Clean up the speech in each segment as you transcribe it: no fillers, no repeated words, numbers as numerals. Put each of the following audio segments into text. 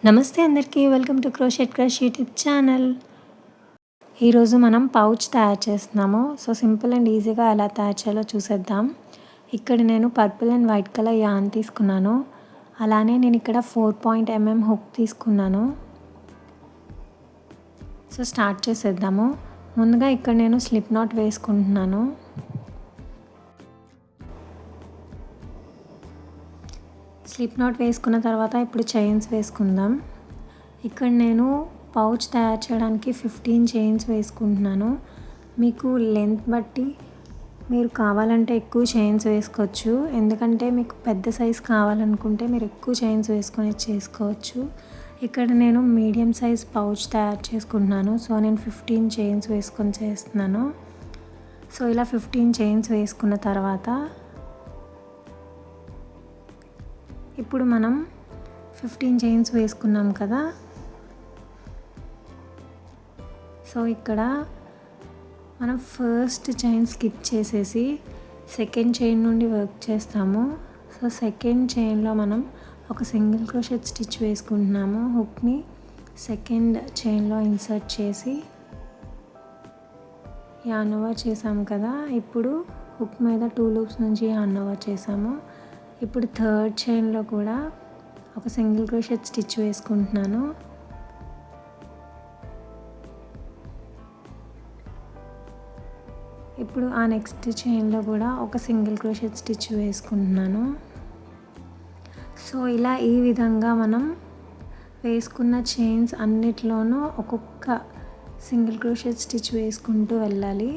నమస్తే అందరికీ, welcome to crochet crush YouTube channel. ఈరోజు మనం పౌచ్ తయారు చేస్తున్నాము. సో సింపుల్ అండ్ ఈజీగా ఎలా తయారు చేయాలో చూసేద్దాం. ఇక్కడ నేను purple and white colour an తీసుకున్నాను. అలానే నేను ఇక్కడ 4.mm హుక్ తీసుకున్నాను. సో స్టార్ట్ చేసేద్దాము. ముందుగా ఇక్కడ నేను స్లిప్ నాట్ వేసుకుంటున్నాను. స్లిప్ నాట్ వేసుకున్న తర్వాత ఇప్పుడు చైన్స్ వేసుకుందాం. ఇక్కడ నేను పౌచ్ తయారు చేయడానికి 15 చైన్స్ వేసుకుంటున్నాను. మీకు లెంత్ బట్టి మీరు కావాలంటే ఎక్కువ చైన్స్ వేసుకోవచ్చు. ఎందుకంటే మీకు పెద్ద సైజ్ కావాలనుకుంటే మీరు ఎక్కువ చైన్స్ వేసుకొని చేసుకోవచ్చు. ఇక్కడ నేను మీడియం సైజ్ పౌచ్ తయారు చేసుకుంటున్నాను. సో నేను 15 చైన్స్ వేసుకొని చేస్తున్నాను. సో ఇలా 15 చైన్స్ వేసుకున్న తర్వాత ఇప్పుడు మనం 15 చైన్స్ వేసుకున్నాం కదా. సో ఇక్కడ మనం ఫస్ట్ చైన్ స్కిప్ చేసేసి సెకండ్ చైన్ నుండి వర్క్ చేస్తాము. సో సెకండ్ చైన్లో మనం ఒక సింగిల్ క్రోషెట్ స్టిచ్ వేసుకుంటున్నాము. హుక్ని సెకండ్ చైన్లో ఇన్సర్ట్ చేసి యార్న్ ఓవర్ చేసాము కదా. ఇప్పుడు హుక్ మీద 2 లూప్స్ నుంచి యార్న్ ఓవర్ చేసాము. ఇప్పుడు థర్డ్ చైన్లో కూడా ఒక సింగిల్ క్రోషెట్ స్టిచ్ వేసుకుంటున్నాను. ఇప్పుడు ఆ నెక్స్ట్ చైన్లో కూడా ఒక సింగిల్ క్రోషెట్ స్టిచ్ వేసుకుంటున్నాను. సో ఇలా ఈ విధంగా మనం వేసుకున్న చైన్స్ అన్నిట్లోనూ ఒక్కొక్క సింగిల్ క్రోషెట్ స్టిచ్ వేసుకుంటూ వెళ్ళాలి.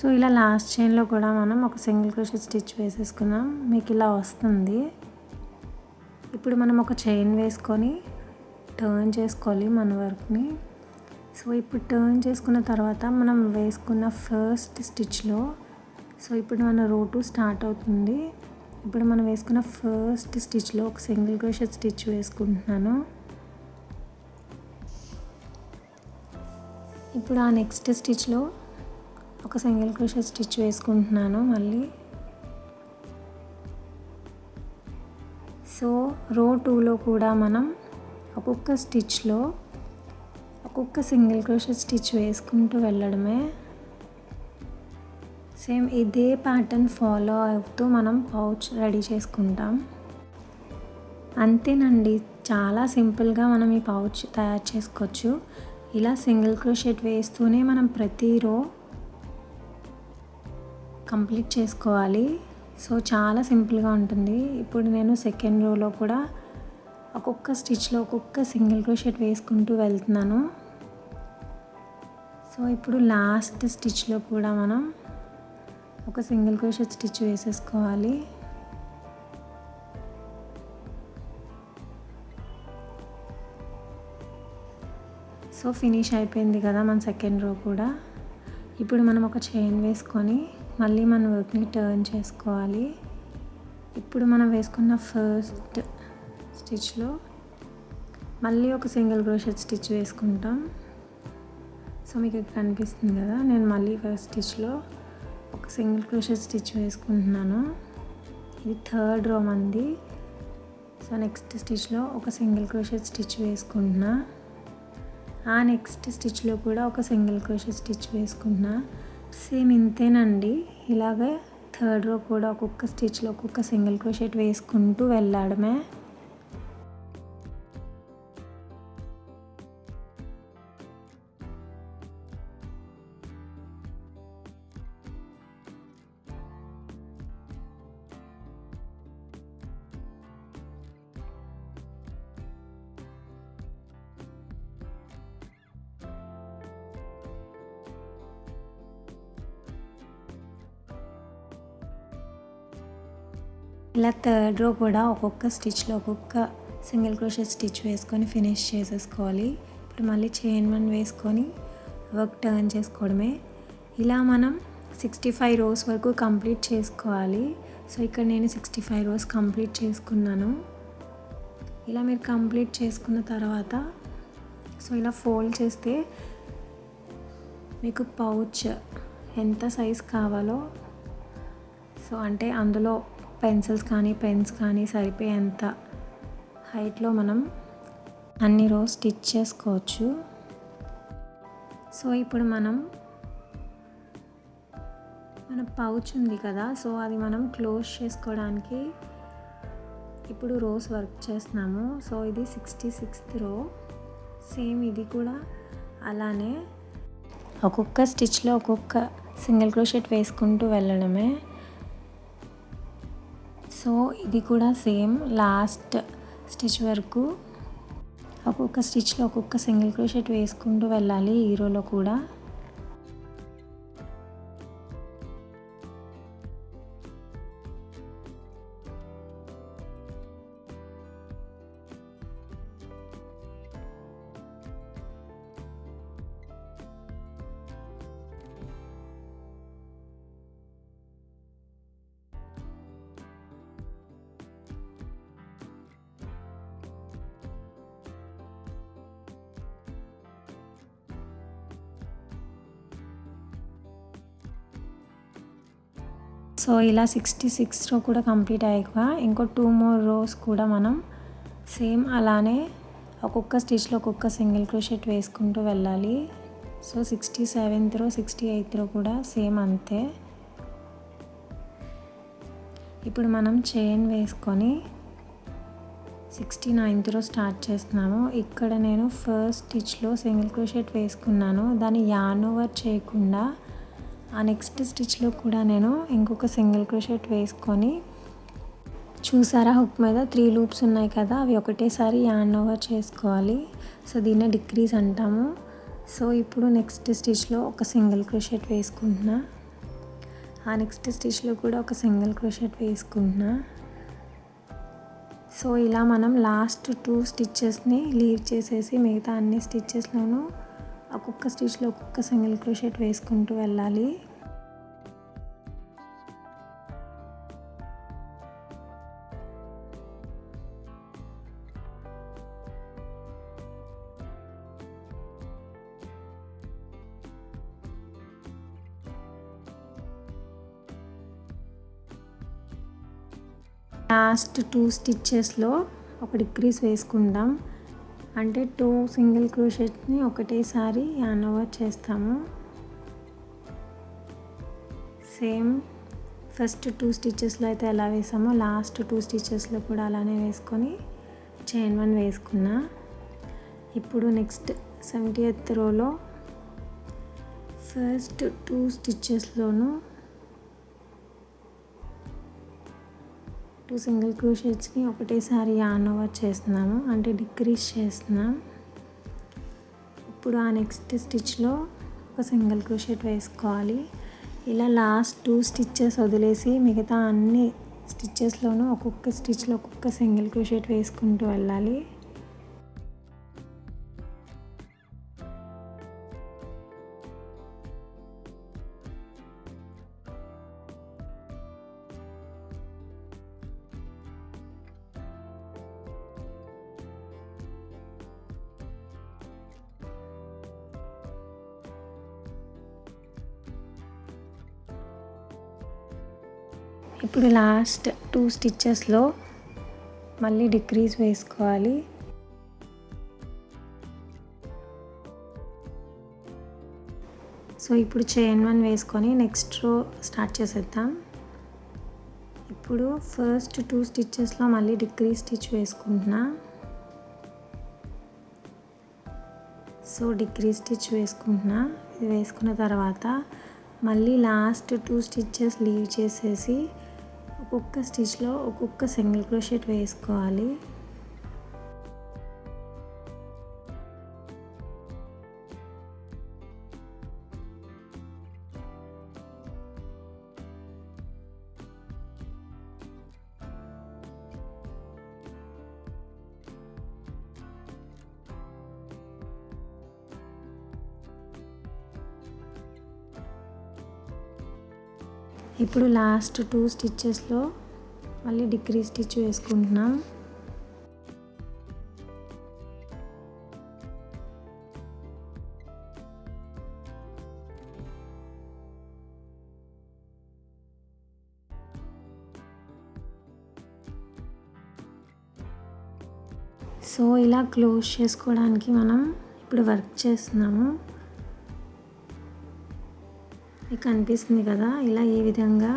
సో ఇలా లాస్ట్ చైన్లో కూడా మనం ఒక సింగిల్ క్రోషెట్ స్టిచ్ వేసేసుకున్నాం. మీకు ఇలా వస్తుంది. ఇప్పుడు మనం ఒక చైన్ వేసుకొని టర్న్ చేసుకోవాలి మన వర్క్ని. సో ఇప్పుడు టర్న్ చేసుకున్న తర్వాత మనం వేసుకున్న ఫస్ట్ స్టిచ్లో సో ఇప్పుడు మన రో 2 స్టార్ట్ అవుతుంది. ఇప్పుడు మనం వేసుకున్న ఫస్ట్ స్టిచ్లో ఒక సింగిల్ క్రోషెట్ స్టిచ్ వేసుకుంటున్నాను. ఇప్పుడు ఆ నెక్స్ట్ స్టిచ్లో ఒక సింగిల్ క్రోషెట్ స్టిచ్ వేసుకుంటున్నాను మళ్ళీ. సో రో 2లో కూడా మనం ఒక్కొక్క స్టిచ్లో ఒక్కొక్క సింగిల్ క్రోషెట్ స్టిచ్ వేసుకుంటూ వెళ్ళడమే. సేమ్ ఇదే ప్యాటర్న్ ఫాలో అవుతూ మనం పౌచ్ రెడీ చేసుకుంటాం. అంతేనండి, చాలా సింపుల్గా మనం ఈ పౌచ్ తయారు చేసుకోవచ్చు. ఇలా సింగిల్ క్రోషెట్ వేస్తూనే మనం ప్రతి రో కంప్లీట్ చేసుకోవాలి. సో చాలా సింపుల్గా ఉంటుంది. ఇప్పుడు నేను సెకండ్ రోలో కూడా ఒక్కొక్క స్టిచ్లో ఒక్కొక్క సింగిల్ క్రోషెట్ వేసుకుంటూ వెళ్తున్నాను. సో ఇప్పుడు లాస్ట్ స్టిచ్లో కూడా మనం ఒక సింగిల్ క్రోషెట్ స్టిచ్ వేసేసుకోవాలి. సో ఫినిష్ అయిపోయింది కదా మన సెకండ్ రో కూడా. ఇప్పుడు మనం ఒక చైన్ వేసుకొని మళ్ళీ మన వర్క్ని టర్న్ చేసుకోవాలి. ఇప్పుడు మనం వేసుకున్న ఫస్ట్ స్టిచ్లో మళ్ళీ ఒక సింగిల్ క్రోషెట్ స్టిచ్ వేసుకుంటాం. సో మీకు ఇక్కడ కనిపిస్తుంది కదా, నేను మళ్ళీ ఫస్ట్ స్టిచ్లో ఒక సింగిల్ క్రోషెట్ స్టిచ్ వేసుకుంటున్నాను. ఇది థర్డ్ రో మంది. సో నెక్స్ట్ స్టిచ్లో ఒక సింగిల్ క్రోషెట్ స్టిచ్ వేసుకుంటున్నా. ఆ నెక్స్ట్ స్టిచ్లో కూడా ఒక సింగిల్ క్రోషెట్ స్టిచ్ వేసుకుంటున్నా. సేమ్ ఇంతేనండి. ఇలాగే థర్డ్ రో కూడా ఒక్కొక్క స్టిచ్లో ఒక్కొక్క సింగిల్ క్రోషెట్ వేసుకుంటూ వెళ్ళడమే. ఇలా థర్డ్ రో కూడా ఒక్కొక్క స్టిచ్లో ఒక్కొక్క సింగిల్ క్రోషెట్ స్టిచ్ వేసుకొని ఫినిష్ చేసేసుకోవాలి. ఇప్పుడు మళ్ళీ చైన్ 1 వేసుకొని వర్క్ టర్న్ చేసుకోవడమే. ఇలా మనం 65 రోస్ వరకు కంప్లీట్ చేసుకోవాలి. సో ఇక్కడ నేను 65 రోస్ కంప్లీట్ చేసుకున్నాను. ఇలా మీరు కంప్లీట్ చేసుకున్న తర్వాత సో ఇలా ఫోల్డ్ చేస్తే మీకు పౌచ్ ఎంత సైజ్ కావాలో, సో అంటే అందులో పెన్సిల్స్ కానీ పెన్స్ కానీ సరిపోయేంత హైట్లో మనం అన్ని రోస్ స్టిచ్ చేసుకోవచ్చు. సో ఇప్పుడు మన పౌచ్ ఉంది కదా, సో అది మనం క్లోజ్ చేసుకోవడానికి ఇప్పుడు రోస్ వర్క్ చేస్తున్నాము. సో ఇది 66th రో. సేమ్ ఇది కూడా అలానే ఒక్కొక్క స్టిచ్లో ఒక్కొక్క సింగిల్ క్రోషెట్ వేసుకుంటూ వెళ్ళడమే. సో ఇది కూడా సేమ్ లాస్ట్ స్టిచ్ వరకు ఒక్కొక్క స్టిచ్లో ఒక్కొక్క సింగిల్ క్రోషెట్ వేసుకుంటూ వెళ్ళాలి ఈ రోలో కూడా. సో ఇలా 66 రో కూడా కంప్లీట్ అయ్యాక ఇంకో 2 more రోస్ కూడా మనం సేమ్ అలానే ఒక్కొక్క స్టిచ్లో ఒక్కొక్క సింగిల్ క్రోషెట్ వేసుకుంటూ వెళ్ళాలి. సో 67th రో 68th రో కూడా సేమ్ అంతే. ఇప్పుడు మనం చైన్ వేసుకొని 69th రో స్టార్ట్ చేస్తున్నాము. ఇక్కడ నేను ఫస్ట్ స్టిచ్లో సింగిల్ క్రోషెట్ వేసుకున్నాను. దాన్ని యార్న్ ఓవర్ చేయకుండా ఆ నెక్స్ట్ స్టిచ్లో కూడా నేను ఇంకొక సింగిల్ క్రోషెట్ వేసుకొని, చూసారా హుక్ మీద 3 లూప్స్ ఉన్నాయి కదా, అవి ఒకటేసారి యార్న్ ఓవర్ చేసుకోవాలి. సో దీన్నే డిక్రీజ్ అంటాము. సో ఇప్పుడు నెక్స్ట్ స్టిచ్లో ఒక సింగిల్ క్రోషెట్ వేసుకుంటున్నా. ఆ నెక్స్ట్ స్టిచ్లో కూడా ఒక సింగిల్ క్రోషెట్ వేసుకుంటున్నా. సో ఇలా మనం లాస్ట్ 2 స్టిచ్చెస్ని లీవ్ చేసేసి మిగతా అన్ని స్టిచ్చెస్లోనూ ఒక్కొక్క స్టిచ్లో ఒక్కొక్క సింగిల్ క్రోషెట్ వేసుకుంటూ వెళ్ళాలి. లాస్ట్ 2 స్టిచ్చెస్లో ఒక డిక్రీస్ వేసుకుందాం. అంటే 2 సింగిల్ క్రోషెట్ని ఒకటేసారి యార్న్ ఓవర్ చేస్తాము. సేమ్ ఫస్ట్ 2 స్టిచ్చెస్లో అయితే ఎలా వేసామో లాస్ట్ 2 స్టిచ్చెస్లో కూడా అలానే వేసుకొని చైన్ 1 వేసుకున్నా. ఇప్పుడు నెక్స్ట్ 70th రోలో ఫస్ట్ 2 స్టిచ్చెస్లోనూ 2 సింగిల్ క్రోషెట్స్ని ఒకటేసారి యార్న్ ఓవర్ చేస్తున్నాము, అంటే డిక్రీజ్ చేస్తున్నాం. ఇప్పుడు ఆ నెక్స్ట్ స్టిచ్లో ఒక సింగిల్ క్రోషెట్ వేసుకోవాలి. ఇలా లాస్ట్ 2 స్టిచ్చెస్ వదిలేసి మిగతా అన్ని స్టిచ్చెస్లోనూ ఒక్కొక్క స్టిచ్లో ఒక్కొక్క సింగిల్ క్రోషెట్ వేసుకుంటూ వెళ్ళాలి. ఇప్పుడు లాస్ట్ 2 స్టిచ్చెస్లో మళ్ళీ డిక్రీజ్ వేసుకోవాలి. సో ఇప్పుడు చైన్ 1 వేసుకొని నెక్స్ట్ రో స్టార్ట్ చేసేద్దాం. ఇప్పుడు ఫస్ట్ 2 స్టిచ్చెస్లో మళ్ళీ డిక్రీజ్ స్టిచ్ వేసుకుంటున్నా. సో డిక్రీజ్ స్టిచ్ వేసుకుంటున్నా. ఇది వేసుకున్న తర్వాత మళ్ళీ లాస్ట్ 2 స్టిచ్చెస్ లీవ్ చేసేసి ఒక్కొక్క స్టిచ్లో ఒక్కొక్క సింగిల్ క్రోషెట్ వేసుకోవాలి. ఇప్పుడు లాస్ట్ 2 స్టిచ్చెస్లో మళ్ళీ డిక్రీజ్ స్టిచ్ వేసుకుంటున్నాం. సో ఇలా క్లోజ్ చేసుకోవడానికి మనం ఇప్పుడు వర్క్ చేస్తున్నాము. మీకు కనిపిస్తుంది కదా, ఇలా ఈ విధంగా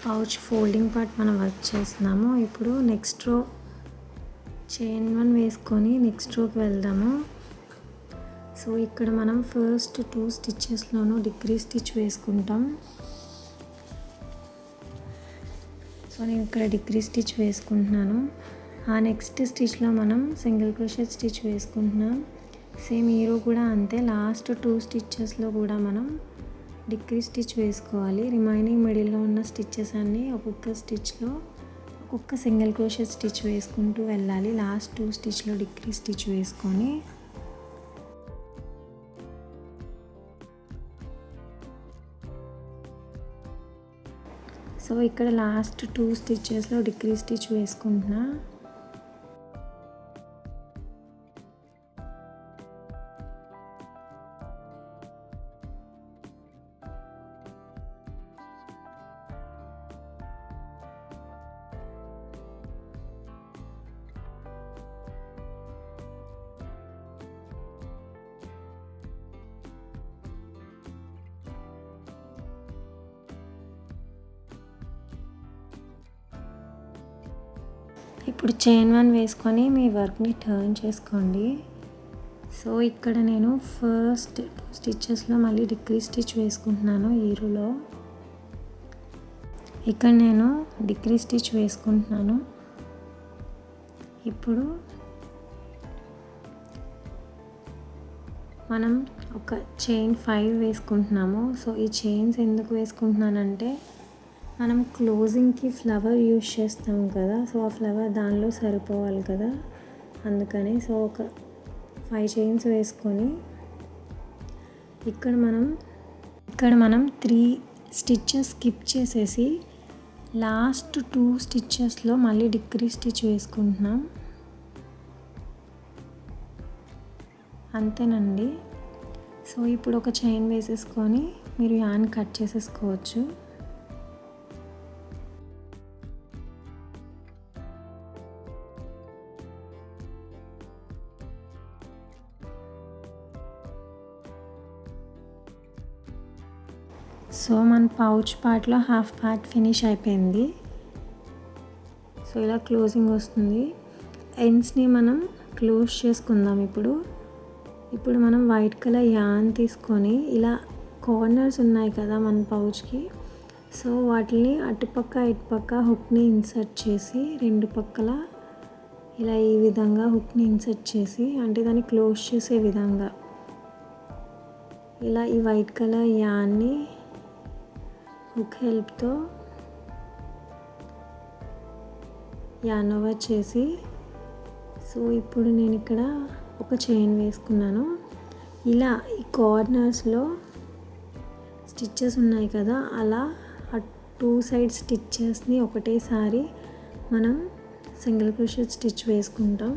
పౌచ్ ఫోల్డింగ్ పార్ట్ మనం వర్క్ చేస్తున్నాము. ఇప్పుడు నెక్స్ట్ రో చైన్ 1 వేసుకొని నెక్స్ట్ రోకి వెళ్దాము. సో ఇక్కడ మనం ఫస్ట్ 2 స్టిచ్చెస్లోనూ డిక్రీజ్ స్టిచ్ వేసుకుంటాం. సో నేను ఇక్కడ డిక్రీజ్ స్టిచ్ వేసుకుంటున్నాను. ఆ నెక్స్ట్ స్టిచ్లో మనం సింగిల్ క్రోషెట్ స్టిచ్ వేసుకుంటున్నాం. సేమ్ ఈ రో కూడా అంతే, లాస్ట్ 2 స్టిచ్చెస్లో కూడా మనం డిక్రీజ్ స్టిచ్ వేసుకోవాలి. రిమైనింగ్ మిడిల్లో ఉన్న స్టిచ్చెస్ అన్నీ ఒక్కొక్క స్టిచ్లో ఒక్కొక్క సింగిల్ క్రోషెట్ స్టిచ్ వేసుకుంటూ వెళ్ళాలి. లాస్ట్ 2 స్టిచ్లో డిక్రీజ్ స్టిచ్ వేసుకొని సో ఇక్కడ లాస్ట్ 2 స్టిచ్చెస్లో డిక్రీజ్ స్టిచ్ వేసుకుంటున్నా. ఇప్పుడు చైన్ 1 వేసుకొని మీ వర్క్ని టర్న్ చేసుకోండి. సో ఇక్కడ నేను ఫస్ట్ 2 స్టిచ్చెస్లో మళ్ళీ డిక్రీజ్ స్టిచ్ వేసుకుంటున్నాను. ఈ రోలో ఇక్కడ నేను డిక్రీజ్ స్టిచ్ వేసుకుంటున్నాను. ఇప్పుడు మనం ఒక చైన్ 5 వేసుకుంటున్నాము. సో ఈ చైన్స్ ఎందుకు వేసుకుంటున్నానంటే మనం క్లోజింగ్కి ఫ్లవర్ యూజ్ చేస్తాం కదా, సో ఆ ఫ్లవర్ దానిలో సరిపోవాలి కదా, అందుకని. సో ఒక 5 చైన్స్ వేసుకొని ఇక్కడ మనం 3 స్టిచ్చెస్ స్కిప్ చేసేసి లాస్ట్ 2 స్టిచ్చెస్లో మళ్ళీ డిక్రీజ్ స్టిచ్ వేసుకుంటున్నాం. అంతేనండి. సో ఇప్పుడు ఒక చైన్ వేసేసుకొని మీరు యాన్ కట్ చేసేసుకోవచ్చు. సో మన పౌచ్ పార్ట్లో హాఫ్ పార్ట్ ఫినిష్ అయిపోయింది. సో ఇలా క్లోజింగ్ వస్తుంది. ఎండ్స్ని మనం క్లోజ్ చేసుకుందాం. ఇప్పుడు మనం వైట్ కలర్ యాన్ తీసుకొని ఇలా కార్నర్స్ ఉన్నాయి కదా మన పౌచ్కి, సో వాటిని అటుపక్క ఇటుపక్క హుక్ని ఇన్సర్ట్ చేసి 2 పక్కల ఇలా ఈ విధంగా హుక్ని ఇన్సర్ట్ చేసి, అంటే దాన్ని క్లోజ్ చేసే విధంగా ఇలా ఈ వైట్ కలర్ యాన్ని హుక్ హెల్ప్తో యాన్ ఓవర్ చేసి, సో ఇప్పుడు నేను ఇక్కడ ఒక చైన్ వేసుకున్నాను. ఇలా ఈ కార్నర్స్లో స్టిచ్చెస్ ఉన్నాయి కదా, అలా ఆ 2 సైడ్ స్టిచ్చెస్ని ఒకటేసారి మనం సింగిల్ క్రోషెట్ స్టిచ్ వేసుకుంటాం.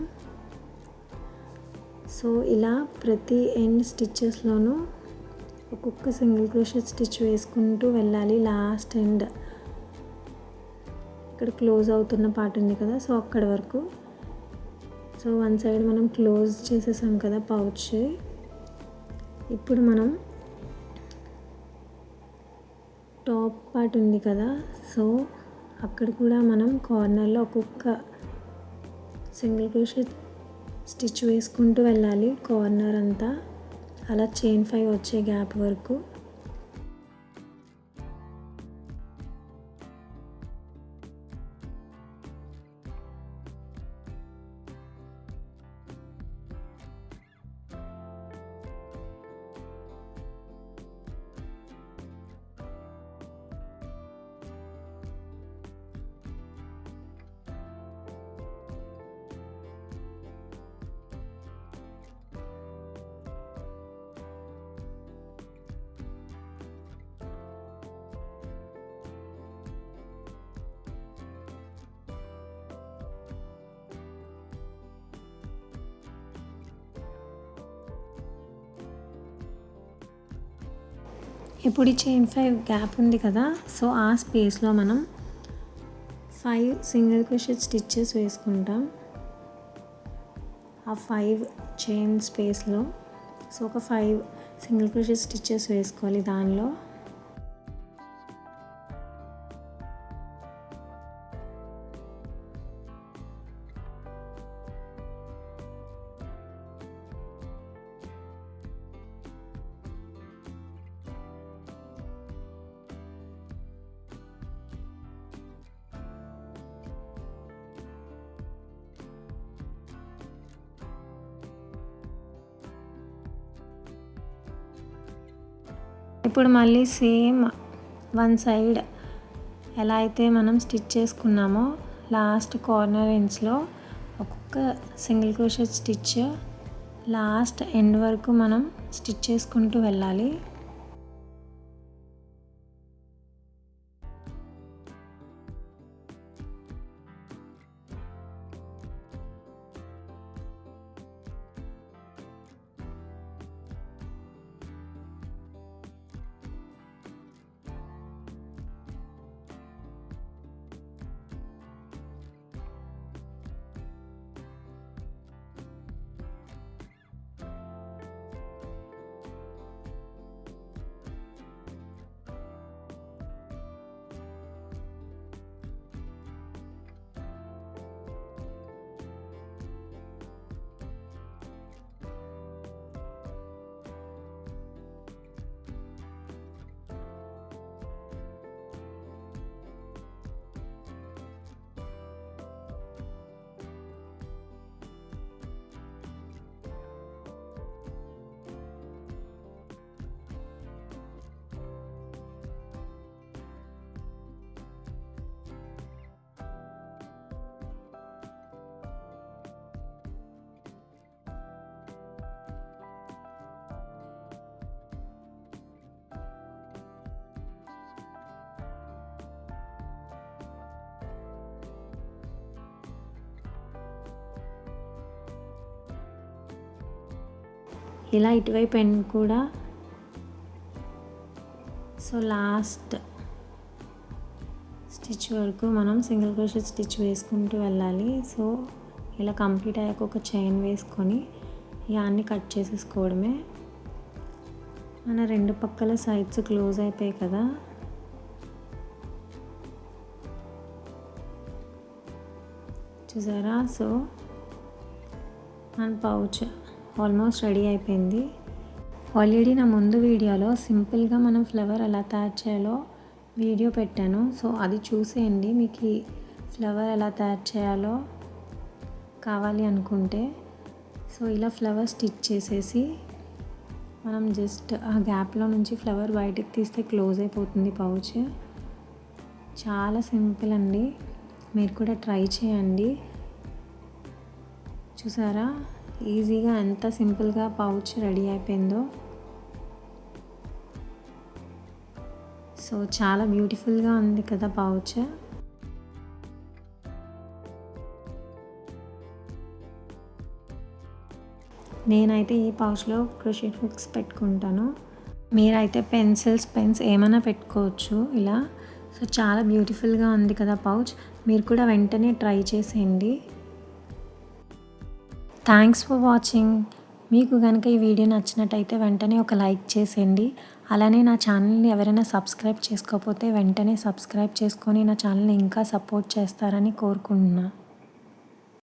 సో ఇలా ప్రతి ఎండ్ స్టిచ్చెస్లోనూ ఒక్కొక్క సింగిల్ క్రోషెట్ స్టిచ్ వేసుకుంటూ వెళ్ళాలి. లాస్ట్ ఎండ్ ఇక్కడ క్లోజ్ అవుతున్న పార్ట్ ఉంది కదా, సో అక్కడ వరకు. సో 1 సైడ్ మనం క్లోజ్ చేసేసాం కదా పౌచ్. ఇప్పుడు మనం టాప్ పార్ట్ ఉంది కదా, సో అక్కడ కూడా మనం కార్నర్లో ఒక్కొక్క సింగిల్ క్రోషెట్ స్టిచ్ వేసుకుంటూ వెళ్ళాలి కార్నర్ అంతా, అలా చైన్ 5 వచ్చే గ్యాప్ వరకు. ఇప్పుడు ఈ చైన్ 5 గ్యాప్ ఉంది కదా, సో ఆ స్పేస్లో మనం 5 సింగిల్ క్రోషెట్ స్టిచ్చెస్ వేసుకుంటాం. ఆ 5 చైన్ స్పేస్లో సో ఒక 5 సింగిల్ క్రోషెట్ స్టిచ్చెస్ వేసుకోవాలి దానిలో. ఇప్పుడు మళ్ళీ సేమ్ వన్ సైడ్ ఎలా అయితే మనం స్టిచ్ చేసుకున్నామో లాస్ట్ కార్నర్ ఎండ్స్లో ఒక్కొక్క single crochet stitch last end వరకు మనం స్టిచ్ చేసుకుంటూ వెళ్ళాలి. ఇలా ఇటువైపు ఎండ్ కూడా సో లాస్ట్ స్టిచ్ వరకు మనం సింగిల్ క్రోషెట్ స్టిచ్ వేసుకుంటూ వెళ్ళాలి. సో ఇలా కంప్లీట్ అయ్యాక ఒక చైన్ వేసుకొని ఇవన్నీ కట్ చేసేసుకోవడమే. మన రెండు పక్కల సైడ్స్ క్లోజ్ అయిపోయాయి కదా, చూసారా. సో మన పౌచ్ ఆల్మోస్ట్ రెడీ అయిపోయింది. ఆల్రెడీ నా ముందు వీడియోలో సింపుల్గా మనం ఫ్లవర్ ఎలా తయారు చేయాలో వీడియో పెట్టాను. సో అది చూసేయండి. మీకు ఈ ఫ్లవర్ ఎలా తయారు చేయాలో కావాలి అనుకుంటే. సో ఇలా ఫ్లవర్ స్టిచ్ చేసేసి మనం జస్ట్ ఆ గ్యాప్లో నుంచి ఫ్లవర్ బయటకు తీస్తే క్లోజ్ అయిపోతుంది పౌచ్. చాలా సింపుల్ అండి, మీరు కూడా ట్రై చేయండి. చూసారా ఈజీగా ఎంత సింపుల్గా పౌచ్ రెడీ అయిపోయిందో. సో చాలా బ్యూటిఫుల్గా ఉంది కదా పౌచ్. నేనైతే ఈ పౌచ్లో క్రోషెట్ హుక్స్ పెట్టుకుంటాను. మీరైతే పెన్సిల్స్, పెన్స్ ఏమైనా పెట్టుకోవచ్చు ఇలా. సో చాలా బ్యూటిఫుల్గా ఉంది కదా పౌచ్. మీరు కూడా వెంటనే ట్రై చేసేయండి. Thanks for watching. మీకు కనుక ఈ వీడియో నచ్చినట్టయితే వెంటనే ఒక లైక్ చేసేయండి. అలానే నా ఛానల్ని ఎవరైనా సబ్స్క్రైబ్ చేసుకోకపోతే వెంటనే సబ్స్క్రైబ్ చేసుకొని నా ఛానల్ని ఇంకా సపోర్ట్ చేస్తారని కోరుకుంటున్నాను.